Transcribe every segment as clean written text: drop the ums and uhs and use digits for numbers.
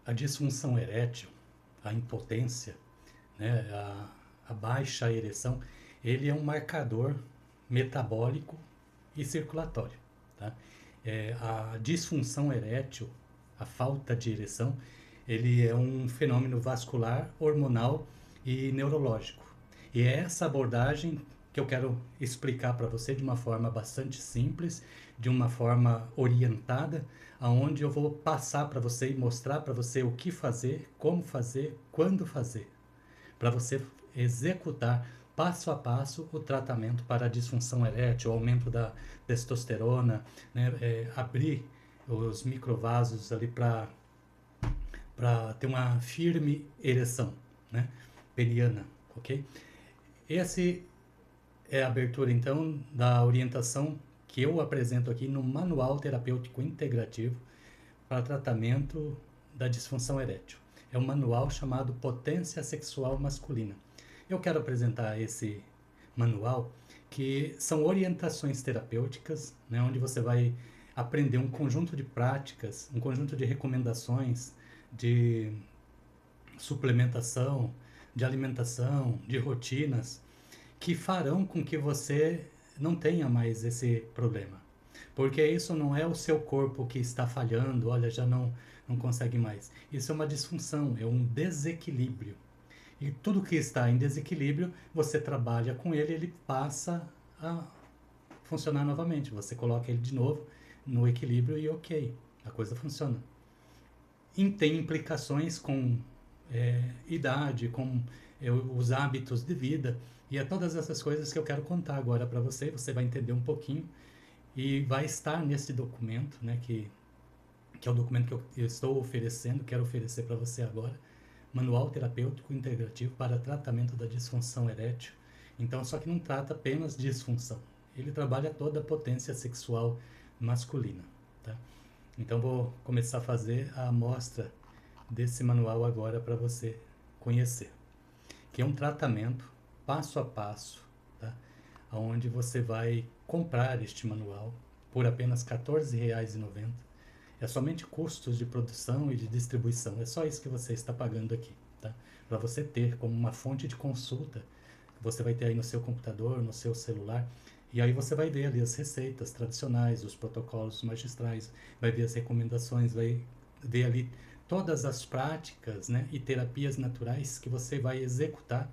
A disfunção erétil, a impotência, né, a baixa ereção, ele é um marcador metabólico e circulatório. Tá? A disfunção erétil, a falta de ereção, ele é um fenômeno vascular, hormonal e neurológico. E é essa abordagem que eu quero explicar para você de uma forma bastante simples, de uma forma orientada, aonde eu vou passar para você e mostrar para você o que fazer, como fazer, quando fazer, para você executar passo a passo o tratamento para a disfunção erétil, o aumento da testosterona, né, abrir os microvasos ali para ter uma firme ereção, né, peniana, ok? Esse é a abertura então da orientação que eu apresento aqui no Manual Terapêutico Integrativo para tratamento da disfunção erétil. É um manual chamado Potência Sexual Masculina. Eu quero apresentar esse manual, que são orientações terapêuticas, né, onde você vai aprender um conjunto de práticas, um conjunto de recomendações de suplementação, de alimentação, de rotinas, que farão com que você não tenha mais esse problema. Porque isso não é o seu corpo que está falhando, olha, já não consegue mais. Isso é uma disfunção, é um desequilíbrio. E tudo que está em desequilíbrio, você trabalha com ele, ele passa a funcionar novamente. Você coloca ele de novo no equilíbrio e ok, a coisa funciona. E tem implicações com idade, com os hábitos de vida, e é todas essas coisas que eu quero contar agora para você. Você vai entender um pouquinho e vai estar nesse documento, né, que é o documento que eu estou oferecendo, quero oferecer para você agora, Manual Terapêutico Integrativo para Tratamento da Disfunção Erétil. Então, só que não trata apenas disfunção, ele trabalha toda a potência sexual masculina. Tá? Então, vou começar a fazer a amostra desse manual agora para você conhecer, que é um tratamento passo a passo, tá? Onde você vai comprar este manual por apenas R$ 14,90. É somente custos de produção e de distribuição. É só isso que você está pagando aqui, tá? Para você ter como uma fonte de consulta, você vai ter aí no seu computador, no seu celular, e aí você vai ver ali as receitas tradicionais, os protocolos magistrais, vai ver as recomendações, vai ver ali todas as práticas, né, e terapias naturais que você vai executar,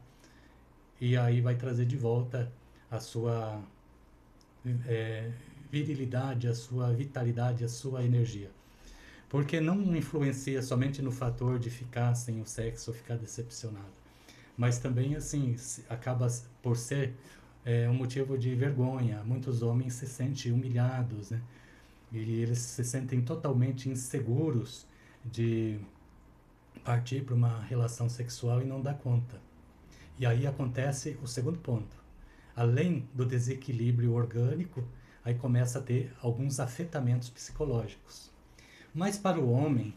e aí vai trazer de volta a sua virilidade, a sua vitalidade, a sua energia. Porque não influencia somente no fator de ficar sem o sexo ou ficar decepcionado, mas também assim acaba por ser um motivo de vergonha. Muitos homens se sentem humilhados, né? E eles se sentem totalmente inseguros de partir para uma relação sexual e não dá conta. E aí acontece o segundo ponto. Além do desequilíbrio orgânico, aí começa a ter alguns afetamentos psicológicos. Mas para o homem,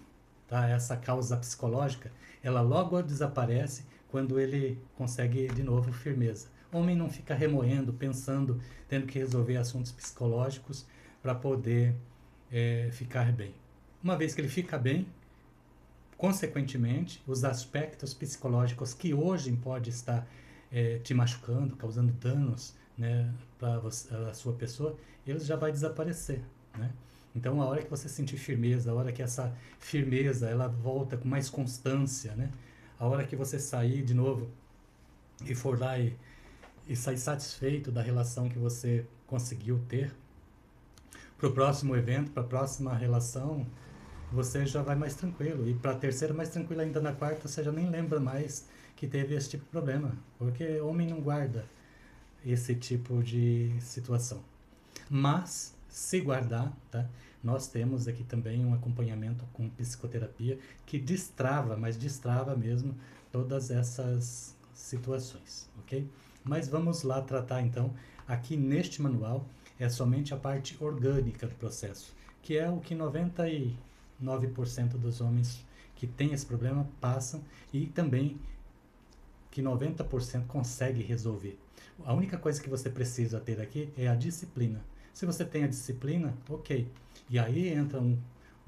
tá, essa causa psicológica, ela logo desaparece quando ele consegue de novo firmeza. O homem não fica remoendo, pensando, tendo que resolver assuntos psicológicos para poder ficar bem. Uma vez que ele fica bem, consequentemente, os aspectos psicológicos que hoje pode estar te machucando, causando danos, né, para a sua pessoa, eles já vai desaparecer, né? Então, a hora que você sentir firmeza, a hora que essa firmeza ela volta com mais constância, né? A hora que você sair de novo e for lá e sair satisfeito da relação que você conseguiu ter, para o próximo evento, para a próxima relação, você já vai mais tranquilo. E para a terceira, mais tranquilo ainda. Na quarta, você já nem lembra mais que teve esse tipo de problema. Porque homem não guarda esse tipo de situação. Mas, se guardar, tá? Nós temos aqui também um acompanhamento com psicoterapia que destrava, mas destrava mesmo todas essas situações, ok? Mas vamos lá tratar então, aqui neste manual, é somente a parte orgânica do processo, que é o que 99% dos homens que têm esse problema passam, e também que 90% consegue resolver. A única coisa que você precisa ter aqui é a disciplina. Se você tem a disciplina, ok. E aí entra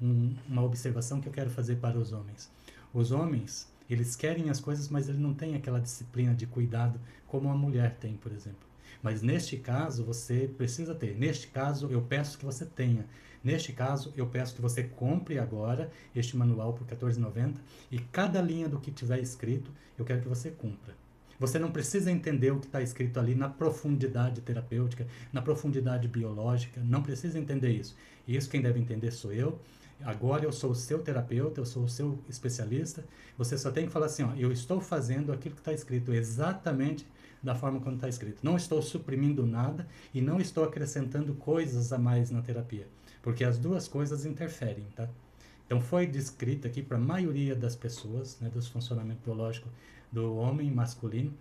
uma observação que eu quero fazer para os homens. Os homens, eles querem as coisas, mas eles não têm aquela disciplina de cuidado como a mulher tem, por exemplo. Mas neste caso, você precisa ter. Neste caso, eu peço que você tenha. Neste caso, eu peço que você compre agora este manual por R$14,90 e cada linha do que tiver escrito, eu quero que você cumpra. Você não precisa entender o que está escrito ali na profundidade terapêutica, na profundidade biológica, não precisa entender isso. Isso quem deve entender sou eu. Agora eu sou o seu terapeuta, eu sou o seu especialista. Você só tem que falar assim, ó, eu estou fazendo aquilo que está escrito exatamente da forma como está escrito. Não estou suprimindo nada e não estou acrescentando coisas a mais na terapia, porque as duas coisas interferem, tá? Então foi descrito aqui para a maioria das pessoas, né, dos funcionamentos biológicos do homem masculino,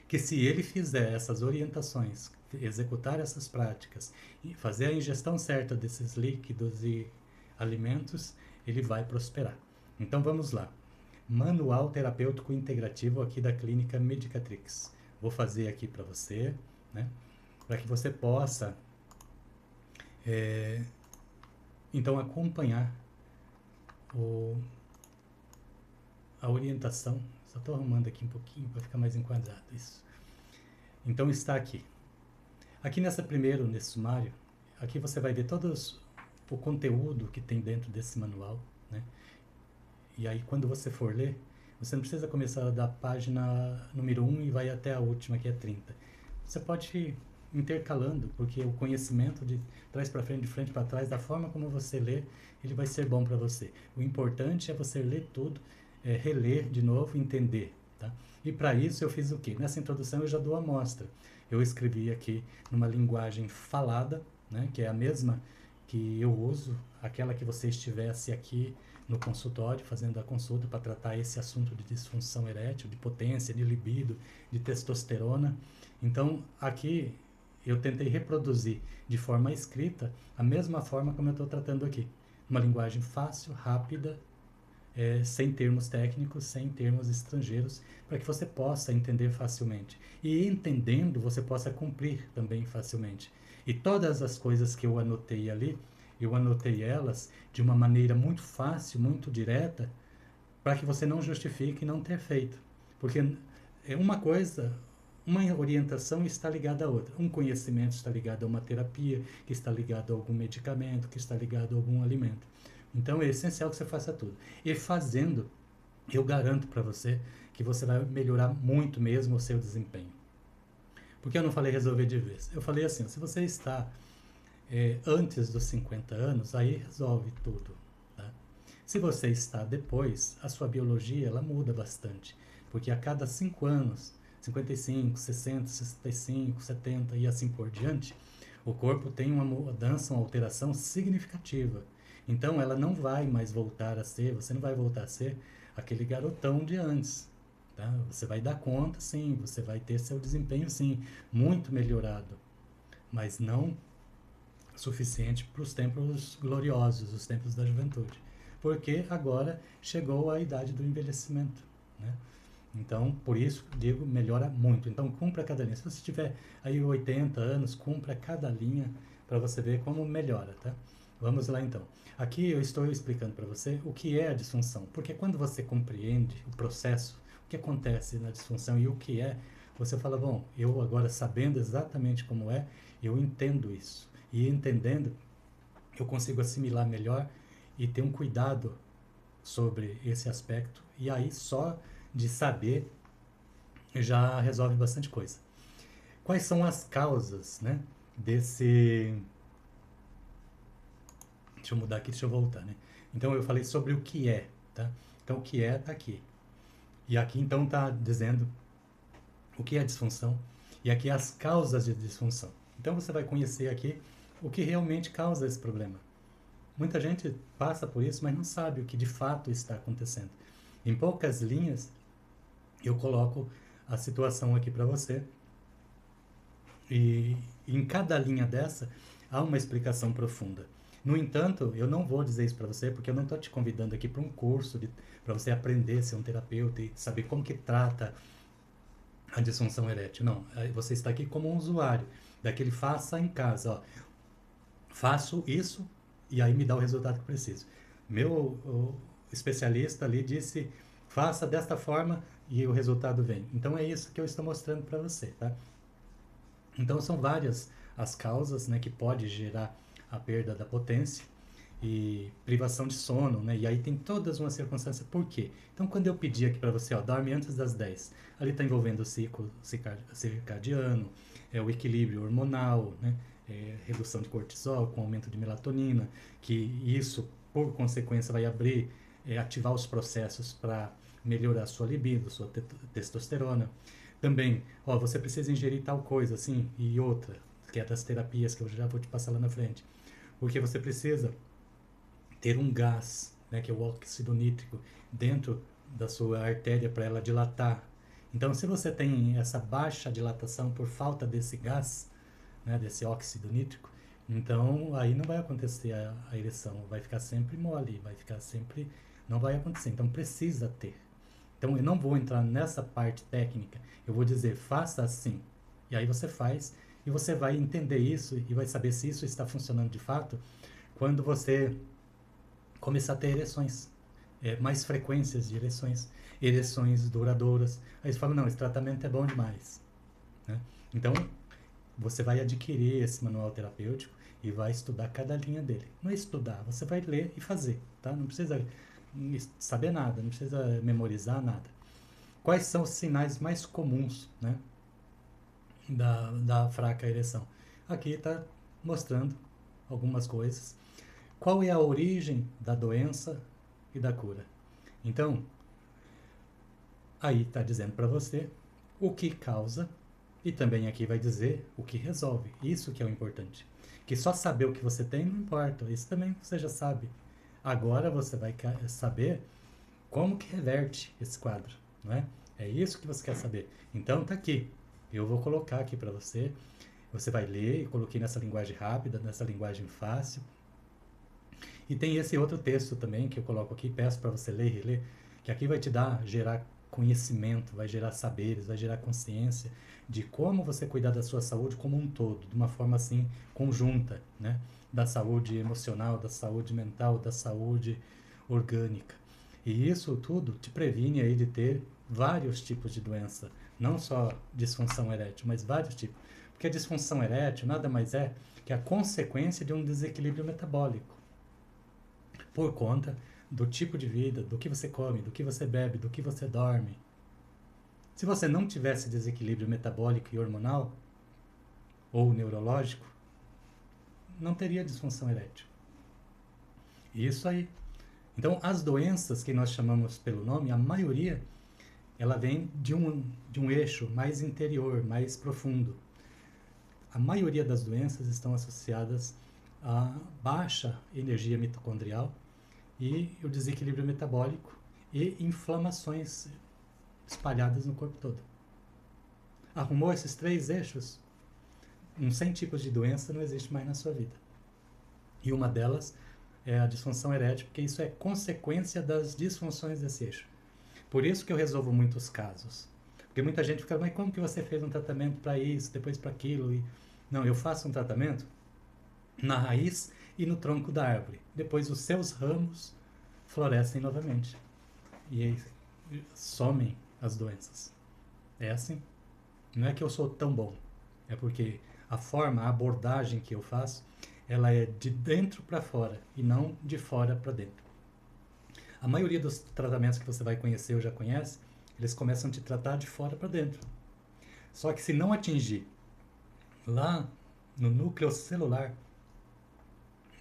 que se ele fizer essas orientações, executar essas práticas e fazer a ingestão certa desses líquidos e alimentos, ele vai prosperar. Então vamos lá. Manual terapêutico integrativo aqui da clínica Medicatrix. Vou fazer aqui para você, né, para que você possa então acompanhar a orientação. Só estou arrumando aqui um pouquinho para ficar mais enquadrado isso. Então está aqui. Aqui nesse sumário, aqui você vai ver todos o conteúdo que tem dentro desse manual, né? E aí quando você for ler, você não precisa começar da página número 1 e vai até a última, que é 30. Você pode ir intercalando, porque o conhecimento de trás para frente, de frente para trás, da forma como você lê, ele vai ser bom para você. O importante é você ler tudo, reler de novo, entender, tá? E para isso eu fiz o quê? Nessa introdução eu já dou a amostra. Eu escrevi aqui numa linguagem falada, né, que é a mesma que eu uso, aquela que você estivesse aqui no consultório, fazendo a consulta para tratar esse assunto de disfunção erétil, de potência, de libido, de testosterona. Então, aqui eu tentei reproduzir de forma escrita a mesma forma como eu estou tratando aqui. Uma linguagem fácil, rápida, sem termos técnicos, sem termos estrangeiros, para que você possa entender facilmente. E entendendo, você possa cumprir também facilmente. E todas as coisas que eu anotei ali, eu anotei elas de uma maneira muito fácil, muito direta, para que você não justifique não ter feito. Porque é uma coisa, uma orientação está ligada à outra. Um conhecimento está ligado a uma terapia, que está ligado a algum medicamento, que está ligado a algum alimento. Então é essencial que você faça tudo. E fazendo, eu garanto para você que você vai melhorar muito mesmo o seu desempenho. Porque eu não falei resolver de vez. Eu falei assim, se você está antes dos 50 anos, aí resolve tudo. Tá? Se você está depois, a sua biologia ela muda bastante. Porque a cada 5 anos, 55, 60, 65, 70 e assim por diante, o corpo tem uma mudança, uma alteração significativa. Então ela não vai mais voltar a ser, você não vai voltar a ser aquele garotão de antes. Tá? Você vai dar conta, sim, você vai ter seu desempenho, sim, muito melhorado, mas não suficiente para os tempos gloriosos, os tempos da juventude, porque agora chegou a idade do envelhecimento, né? Então, por isso, digo, melhora muito. Então, cumpra cada linha. Se você tiver aí 80 anos, cumpra cada linha para você ver como melhora, tá? Vamos lá, então. Aqui eu estou explicando para você o que é a disfunção, porque quando você compreende o processo, o que acontece na disfunção e o que é, você fala, bom, eu agora sabendo exatamente como é, eu entendo isso. E entendendo, eu consigo assimilar melhor e ter um cuidado sobre esse aspecto. E aí, só de saber, já resolve bastante coisa. Quais são as causas, né, desse... Deixa eu mudar aqui, deixa eu voltar, né? Então, eu falei sobre o que é, tá? Então, o que é, tá aqui. E aqui, então, tá dizendo o que é a disfunção. E aqui as causas de disfunção. Então, você vai conhecer aqui o que realmente causa esse problema. Muita gente passa por isso, mas não sabe o que de fato está acontecendo. Em poucas linhas, eu coloco a situação aqui para você. E em cada linha dessa, há uma explicação profunda. No entanto, eu não vou dizer isso para você, porque eu não estou te convidando aqui para um curso para você aprender a ser um terapeuta e saber como que trata a disfunção erétil. Não, você está aqui como um usuário, daquele faça em casa. Ó. Faço isso e aí me dá o resultado que eu preciso. Meu o especialista ali disse, faça desta forma e o resultado vem. Então é isso que eu estou mostrando para você, tá? Então são várias as causas, né, que pode gerar a perda da potência e privação de sono, né? E aí tem todas uma circunstância. Por quê? Então quando eu pedi aqui para você, ó, dorme antes das 10, ali está envolvendo o ciclo circadiano, o equilíbrio hormonal, né? Redução de cortisol com aumento de melatonina, que isso por consequência vai abrir, ativar os processos para melhorar a sua libido, sua testosterona. Também, ó, você precisa ingerir tal coisa, assim, e outra, que é das terapias que eu já vou te passar lá na frente. Porque você precisa ter um gás, né, que é o óxido nítrico, dentro da sua artéria para ela dilatar. Então, se você tem essa baixa dilatação por falta desse gás, né, desse óxido nítrico, então aí não vai acontecer a ereção, vai ficar sempre mole, vai ficar sempre, não vai acontecer. Então precisa ter. Então eu não vou entrar nessa parte técnica, eu vou dizer faça assim, e aí você faz e você vai entender isso e vai saber se isso está funcionando de fato quando você começar a ter ereções, mais frequências de ereções, ereções duradouras. Aí você fala, não, esse tratamento é bom demais, né? Então você vai adquirir esse manual terapêutico e vai estudar cada linha dele. Não é estudar, você vai ler e fazer, tá? Não precisa saber nada, não precisa memorizar nada. Quais são os sinais mais comuns, né, da fraca ereção? Aqui está mostrando algumas coisas. Qual é a origem da doença e da cura? Então, aí está dizendo para você o que causa e também aqui vai dizer o que resolve. Isso que é o importante. Que só saber o que você tem não importa, isso também você já sabe. Agora você vai saber como que reverte esse quadro, não é? É isso que você quer saber. Então tá aqui. Eu vou colocar aqui para você. Você vai ler, eu coloquei nessa linguagem rápida, nessa linguagem fácil. E tem esse outro texto também que eu coloco aqui, peço para você ler e reler, que aqui vai te dar, gerar conhecimento, vai gerar saberes, vai gerar consciência de como você cuidar da sua saúde como um todo, de uma forma assim conjunta, né? Da saúde emocional, da saúde mental, da saúde orgânica. E isso tudo te previne aí de ter vários tipos de doença, não só disfunção erétil, mas vários tipos. Porque a disfunção erétil nada mais é que a consequência de um desequilíbrio metabólico, por conta do tipo de vida, do que você come, do que você bebe, do que você dorme. Se você não tivesse desequilíbrio metabólico e hormonal, ou neurológico, não teria disfunção erétil. Isso aí. Então, as doenças que nós chamamos pelo nome, a maioria, ela vem de um eixo mais interior, mais profundo. A maioria das doenças estão associadas a baixa energia mitocondrial e o desequilíbrio metabólico e inflamações espalhadas no corpo todo. Arrumou esses 3 eixos? Uns 100 tipos de doença não existe mais na sua vida. E uma delas é a disfunção erétil, porque isso é consequência das disfunções desse eixo. Por isso que eu resolvo muitos casos. Porque muita gente fica, mas como que você fez um tratamento para isso, depois para aquilo? E... Não, eu faço um tratamento na raiz e no tronco da árvore. Depois os seus ramos florescem novamente. E aí somem as doenças. É assim. Não é que eu sou tão bom. É porque a forma, a abordagem que eu faço, ela é de dentro para fora e não de fora para dentro. A maioria dos tratamentos que você vai conhecer ou já conhece, eles começam a te tratar de fora para dentro. Só que se não atingir lá no núcleo celular,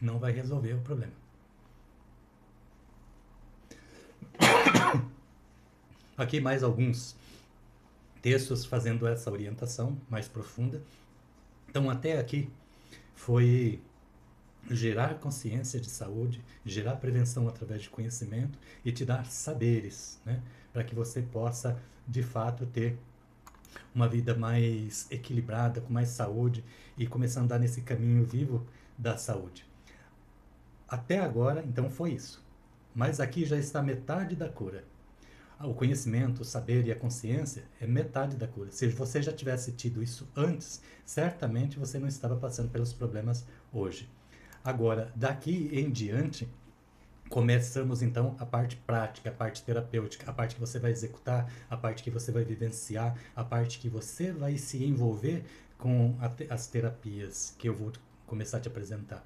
não vai resolver o problema. Aqui mais alguns textos fazendo essa orientação mais profunda. Então até aqui foi gerar consciência de saúde, gerar prevenção através de conhecimento e te dar saberes, né? Para que você possa de fato ter uma vida mais equilibrada, com mais saúde e começar a andar nesse caminho vivo da saúde. Até agora, então, foi isso. Mas aqui já está metade da cura. O conhecimento, o saber e a consciência é metade da cura. Se você já tivesse tido isso antes, certamente você não estava passando pelos problemas hoje. Agora, daqui em diante, começamos então a parte prática, a parte terapêutica, a parte que você vai executar, a parte que você vai vivenciar, a parte que você vai se envolver com as terapias que eu vou começar a te apresentar.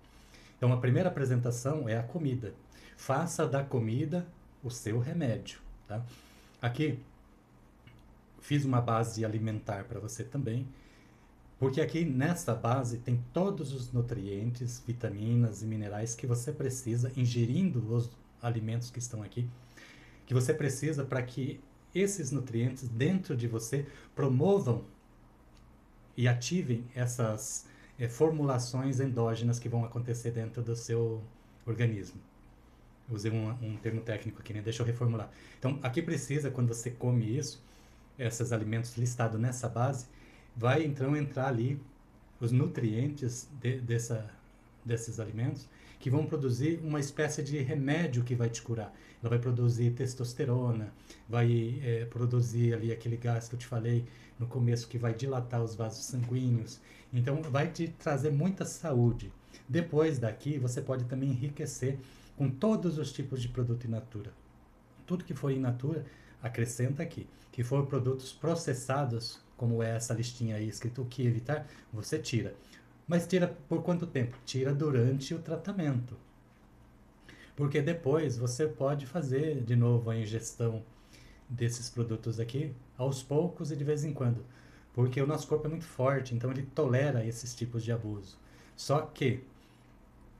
Então, a primeira apresentação é a comida. Faça da comida o seu remédio, tá? Aqui, fiz uma base alimentar para você também, porque aqui nessa base tem todos os nutrientes, vitaminas e minerais que você precisa, ingerindo os alimentos que estão aqui, que você precisa para que esses nutrientes dentro de você promovam e ativem essas formulações endógenas que vão acontecer dentro do seu organismo. Usei um termo técnico aqui, né? Deixa eu reformular. Então, aqui precisa, quando você come isso, esses alimentos listados nessa base, vai então entrar ali os nutrientes desses alimentos que vão produzir uma espécie de remédio que vai te curar. Ela vai produzir testosterona, vai produzir ali aquele gás que eu te falei no começo que vai dilatar os vasos sanguíneos. Então vai te trazer muita saúde. Depois daqui você pode também enriquecer com todos os tipos de produto in natura. Tudo que for in natura, acrescenta aqui. Que for produtos processados, como é essa listinha aí escrito o que evitar, você tira. Mas tira por quanto tempo? Tira durante o tratamento. Porque depois você pode fazer de novo a ingestão desses produtos aqui, aos poucos e de vez em quando. Porque o nosso corpo é muito forte, então ele tolera esses tipos de abuso. Só que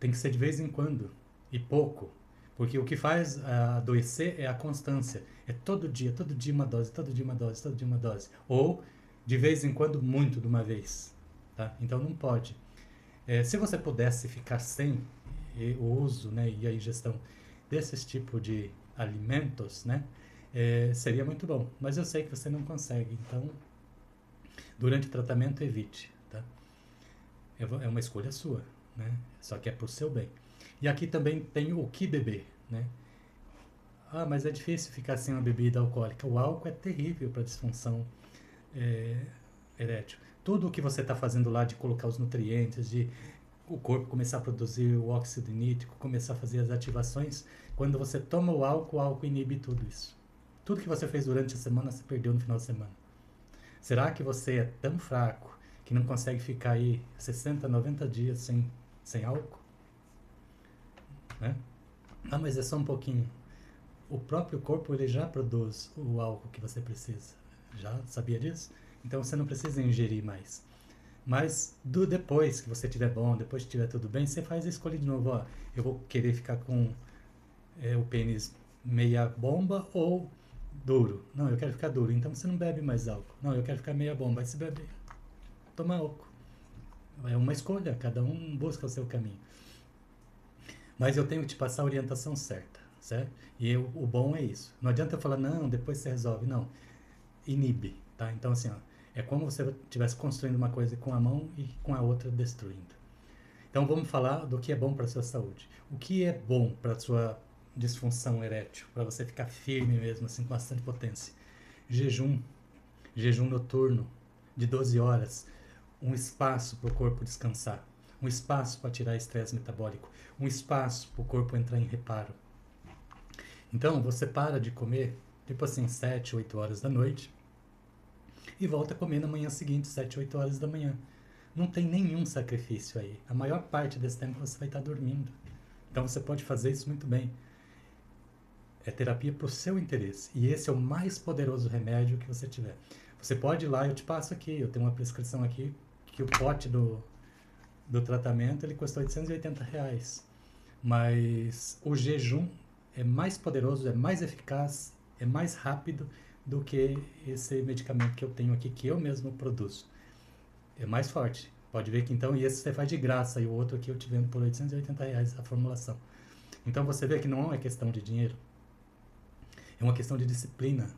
tem que ser de vez em quando e pouco. Porque o que faz adoecer é a constância. É todo dia uma dose, todo dia uma dose, todo dia uma dose. Ou, de vez em quando, muito de uma vez. Tá? Então não pode. Se você pudesse ficar sem o uso, né, e a ingestão desses tipos de alimentos, né, seria muito bom. Mas eu sei que você não consegue. Então, durante o tratamento, evite. Tá? É uma escolha sua. Né? Só que é para o seu bem. E aqui também tem o que beber, né? Ah, mas é difícil ficar sem uma bebida alcoólica. O álcool é terrível para disfunção erétil. Tudo o que você está fazendo lá de colocar os nutrientes, de o corpo começar a produzir o óxido nítrico, começar a fazer as ativações, quando você toma o álcool inibe tudo isso. Tudo que você fez durante a semana, você perdeu no final de semana. Será que você é tão fraco que não consegue ficar aí 60, 90 dias sem álcool? Né? Ah, mas é só um pouquinho. O próprio corpo ele já produz o álcool que você precisa. Já sabia disso? Então você não precisa ingerir mais. Mas depois que você estiver bom, depois que estiver tudo bem, você faz a escolha de novo. Ó, eu vou querer ficar com o pênis meia bomba ou duro. Não, eu quero ficar duro. Então você não bebe mais álcool. Não, eu quero ficar meia bomba. Aí você bebe, toma álcool. É uma escolha, cada um busca o seu caminho. Mas eu tenho que te passar a orientação certa, certo? E o bom é isso. Não adianta eu falar, não, depois você resolve. Não, inibe, tá? Então, assim, ó, é como se você estivesse construindo uma coisa com a mão e com a outra destruindo. Então, vamos falar do que é bom para a sua saúde. O que é bom para a sua disfunção erétil, para você ficar firme mesmo, assim, com bastante potência? Jejum noturno de 12 horas, um espaço para o corpo descansar. Um espaço para tirar estresse metabólico, um espaço para o corpo entrar em reparo. Então, você para de comer, tipo assim, 7, 8 horas da noite, e volta a comer na manhã seguinte, 7, 8 horas da manhã. Não tem nenhum sacrifício aí. A maior parte desse tempo você vai estar dormindo. Então, você pode fazer isso muito bem. É terapia para o seu interesse. E esse é o mais poderoso remédio que você tiver. Você pode ir lá, eu te passo aqui, eu tenho uma prescrição aqui, que o pote do tratamento ele custa R$880, mas o jejum é mais poderoso, é mais eficaz, é mais rápido do que esse medicamento que eu tenho aqui, que eu mesmo produzo. É mais forte. Pode ver que então, e esse você faz de graça, e o outro aqui eu te vendo por R$880 a formulação. Então você vê que não é questão de dinheiro, é uma questão de disciplina.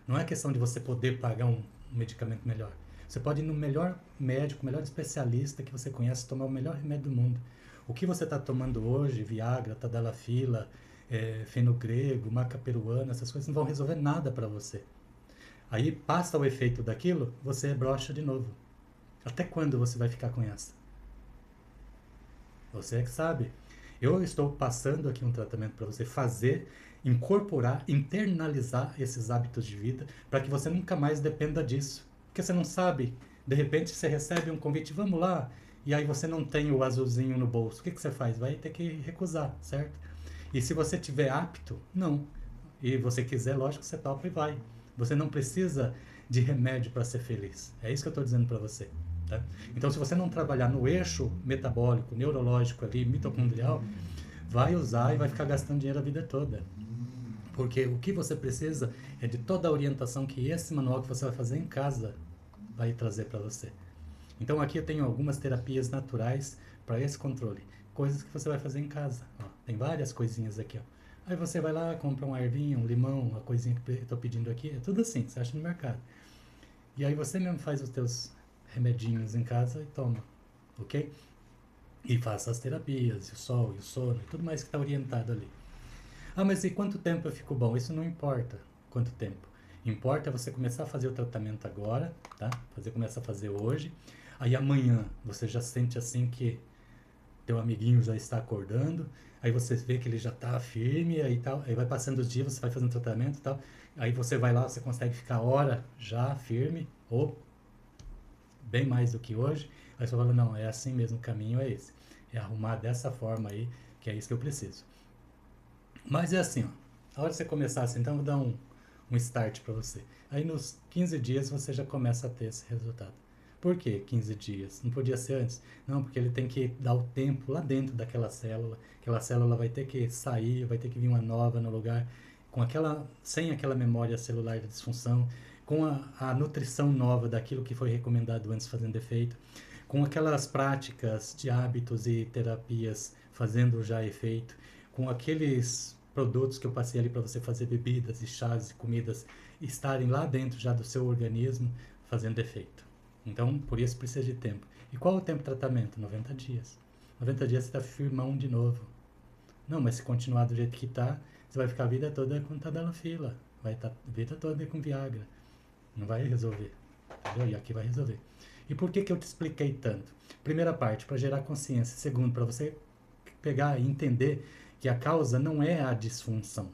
Não é questão de você poder pagar um medicamento melhor. Você pode ir no melhor médico, melhor especialista que você conhece, tomar o melhor remédio do mundo. O que você está tomando hoje, Viagra, Tadalafila, fenogrego, maca peruana, essas coisas não vão resolver nada para você. Aí passa o efeito daquilo, você brocha de novo. Até quando você vai ficar com essa? Você é que sabe. Eu estou passando aqui um tratamento para você fazer, incorporar, internalizar esses hábitos de vida para que você nunca mais dependa disso. Porque você não sabe, de repente você recebe um convite, vamos lá, e aí você não tem o azulzinho no bolso. O que, que você faz? Vai ter que recusar, certo? E se você tiver apto, não. E você quiser, lógico, você topa e vai. Você não precisa de remédio para ser feliz. É isso que eu estou dizendo para você. Tá? Então, se você não trabalhar no eixo metabólico, neurológico ali, mitocondrial, vai usar e vai ficar gastando dinheiro a vida toda. Porque o que você precisa é de toda a orientação que esse manual que você vai fazer em casa vai trazer para você. Então, aqui eu tenho algumas terapias naturais para esse controle. Coisas que você vai fazer em casa. Ó, tem várias coisinhas aqui. Ó. Aí você vai lá, compra uma ervinha, um limão, uma coisinha que eu estou pedindo aqui. É tudo assim, você acha no mercado. E aí você mesmo faz os teus remedinhos em casa e toma, ok? E faça as terapias, e o sol, e o sono, e tudo mais que está orientado ali. Ah, mas e quanto tempo eu fico bom? Isso não importa quanto tempo. Importa você começar a fazer o tratamento agora, tá? Começa a fazer hoje. Aí amanhã você já sente assim que teu amiguinho já está acordando. Aí você vê que ele já está firme aí tal. Aí vai passando os dias, você vai fazendo tratamento e tal. Aí você vai lá, você consegue ficar hora já firme ou bem mais do que hoje. Aí você fala, não, é assim mesmo, o caminho é esse. É arrumar dessa forma aí, que é isso que eu preciso. Mas é assim, ó, a hora de você começar assim, então eu vou dar um start para você. Aí nos 15 dias você já começa a ter esse resultado. Por que 15 dias? Não podia ser antes? Não, porque ele tem que dar o tempo lá dentro daquela célula. Aquela célula vai ter que sair, vai ter que vir uma nova no lugar, com aquela, sem aquela memória celular de disfunção, com a nutrição nova daquilo que foi recomendado antes fazendo efeito, com aquelas práticas de hábitos e terapias fazendo já efeito, com aqueles produtos que eu passei ali para você fazer bebidas e chás e comidas estarem lá dentro já do seu organismo fazendo efeito. Então, por isso precisa de tempo. E qual é o tempo de tratamento? 90 dias. 90 dias você está firmão de novo. Não, mas se continuar do jeito que está, você vai ficar a vida toda com tadalafila. Vai estar a vida toda com Viagra. Não vai resolver. Entendeu? E aqui vai resolver. E por que, que eu te expliquei tanto? Primeira parte, para gerar consciência. Segundo, para você pegar e entender que a causa não é a disfunção.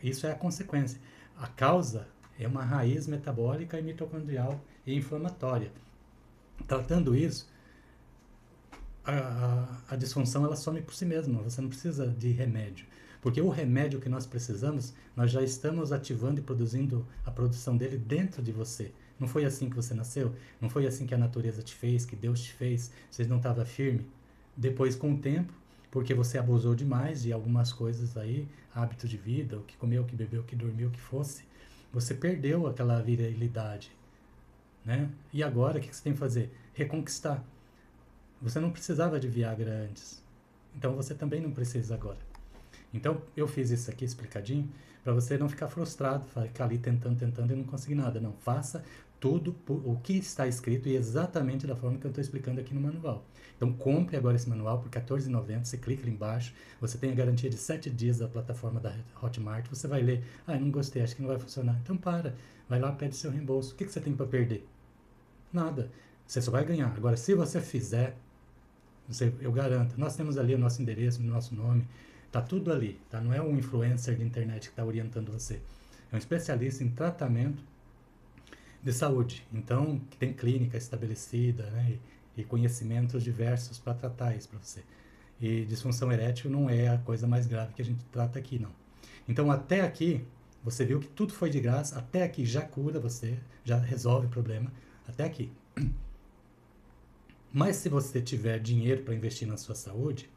Isso é a consequência. A causa é uma raiz metabólica e mitocondrial e inflamatória. Tratando isso, a disfunção ela some por si mesma. Você não precisa de remédio. Porque o remédio que nós precisamos, nós já estamos ativando e produzindo a produção dele dentro de você. Não foi assim que você nasceu? Não foi assim que a natureza te fez, que Deus te fez? Você não estava firme? Depois, com o tempo, porque você abusou demais de algumas coisas aí, hábito de vida, o que comeu, o que bebeu, o que dormiu, o que fosse, você perdeu aquela virilidade, né? E agora, o que você tem que fazer? Reconquistar. Você não precisava de Viagra antes, então você também não precisa agora. Então, eu fiz isso aqui explicadinho para você não ficar frustrado, ficar ali tentando e não conseguir nada. Não, faça tudo o que está escrito e exatamente da forma que eu estou explicando aqui no manual. Então, compre agora esse manual por R$14,90, você clica ali embaixo, você tem a garantia de 7 dias da plataforma da Hotmart, você vai ler, não gostei, acho que não vai funcionar. Então, vai lá, pede seu reembolso. O que você tem para perder? Nada. Você só vai ganhar. Agora, se você fizer, eu garanto, nós temos ali o nosso endereço, o nosso nome, tá tudo ali, tá? Não é um influencer de internet que está orientando você. É um especialista em tratamento de saúde. Então, que tem clínica estabelecida, né? E conhecimentos diversos para tratar isso para você. E disfunção erétil não é a coisa mais grave que a gente trata aqui, não. Então, até aqui, você viu que tudo foi de graça, até aqui já cura você, já resolve o problema, até aqui. Mas se você tiver dinheiro para investir na sua saúde,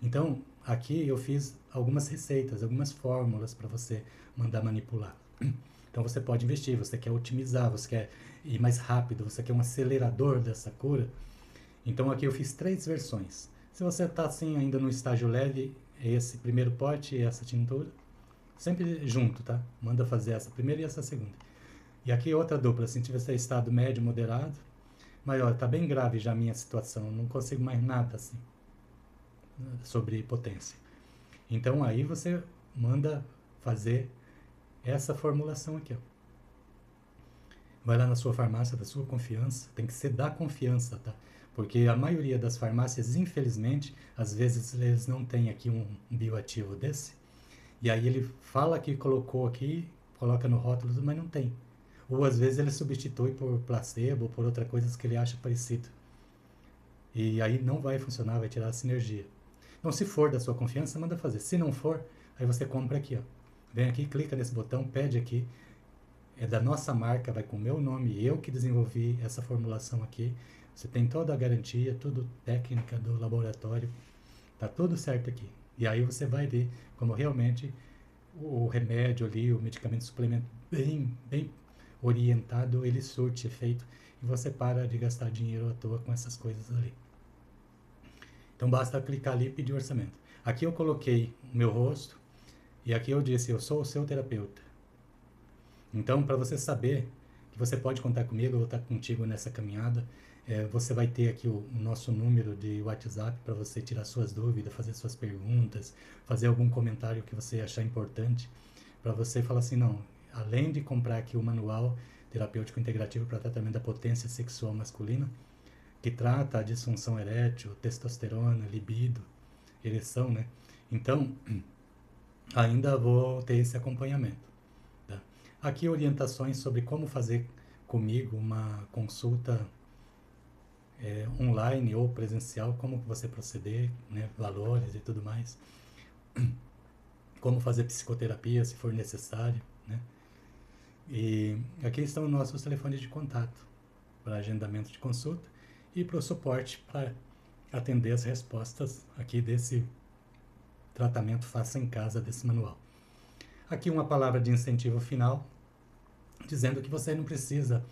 então aqui eu fiz algumas receitas, algumas fórmulas para você mandar manipular. Então você pode investir, você quer otimizar, você quer ir mais rápido, você quer um acelerador dessa cura. Então aqui eu fiz 3 versões. Se você está assim ainda no estágio leve, é esse primeiro pote e essa tintura. Sempre junto, tá? Manda fazer essa primeira e essa segunda. E aqui outra dupla, assim, se você está estado médio, moderado. Mas olha, tá bem grave já a minha situação, não consigo mais nada assim sobre potência. Então aí você manda fazer essa formulação aqui, ó. Vai lá na sua farmácia da sua confiança, tem que ser da confiança, tá? Porque a maioria das farmácias, infelizmente, às vezes eles não têm aqui um bioativo desse, e aí ele fala que colocou aqui, coloca no rótulo, mas não tem. Ou às vezes ele substitui por placebo ou por outra coisa que ele acha parecido. E aí não vai funcionar, vai tirar a sinergia. Então, se for da sua confiança, manda fazer. Se não for, aí você compra aqui, ó. Vem aqui, clica nesse botão, pede aqui. É da nossa marca, vai com o meu nome, eu que desenvolvi essa formulação aqui. Você tem toda a garantia, tudo técnica do laboratório, tá tudo certo aqui. E aí você vai ver como realmente o remédio ali, o medicamento suplemento bem orientado, ele surte efeito e você para de gastar dinheiro à toa com essas coisas ali. Então basta clicar ali e pedir orçamento. Aqui eu coloquei o meu rosto e aqui eu disse, eu sou o seu terapeuta. Então, para você saber que você pode contar comigo, eu vou estar contigo nessa caminhada, você vai ter aqui o nosso número de WhatsApp para você tirar suas dúvidas, fazer suas perguntas, fazer algum comentário que você achar importante, para você falar assim, não, além de comprar aqui o manual terapêutico integrativo para tratamento da potência sexual masculina, que trata a disfunção erétil, testosterona, libido, ereção, né? Então, ainda vou ter esse acompanhamento. Tá? Aqui orientações sobre como fazer comigo uma consulta online ou presencial, como você proceder, né? Valores e tudo mais. Como fazer psicoterapia se for necessário, né? E aqui estão os nossos telefones de contato para agendamento de consulta e para o suporte para atender as respostas aqui desse tratamento faça em casa desse manual. Aqui uma palavra de incentivo final, dizendo que você não precisa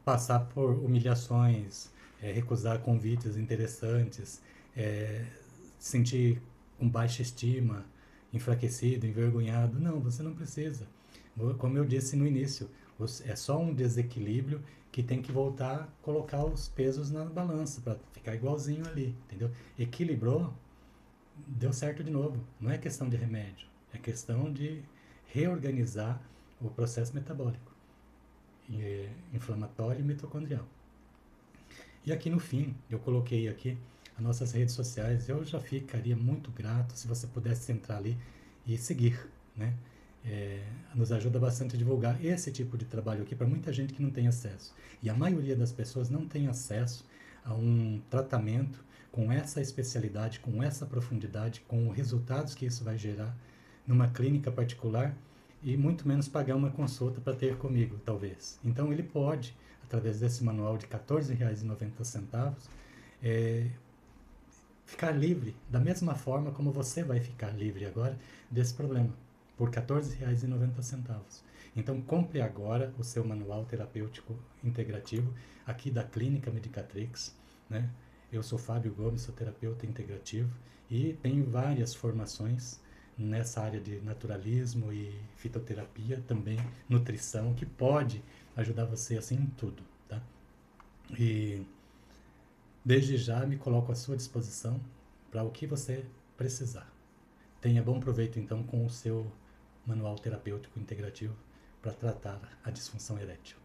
passar por humilhações, recusar convites interessantes, sentir com baixa estima, enfraquecido, envergonhado. Não, você não precisa. Como eu disse no início, é só um desequilíbrio que tem que voltar a colocar os pesos na balança para ficar igualzinho ali, entendeu? Equilibrou, deu certo de novo. Não é questão de remédio, é questão de reorganizar o processo metabólico, inflamatório e mitocondrial. E aqui no fim, eu coloquei aqui as nossas redes sociais. Eu já ficaria muito grato se você pudesse entrar ali e seguir, né? Nos ajuda bastante a divulgar esse tipo de trabalho aqui para muita gente que não tem acesso. E a maioria das pessoas não tem acesso a um tratamento com essa especialidade, com essa profundidade, com os resultados que isso vai gerar numa clínica particular e muito menos pagar uma consulta para ter comigo, talvez. Então ele pode, através desse manual de R$ 14,90, ficar livre, da mesma forma como você vai ficar livre agora desse problema, por R$ 14,90. Então compre agora o seu manual terapêutico integrativo aqui da Clínica Medicatrix, né? Eu sou Fábio Gomes, sou terapeuta integrativo e tenho várias formações nessa área de naturalismo e fitoterapia, também nutrição, que pode ajudar você assim em tudo, tá? E desde já me coloco à sua disposição para o que você precisar. Tenha bom proveito então com o seu manual terapêutico integrativo para tratar a disfunção erétil.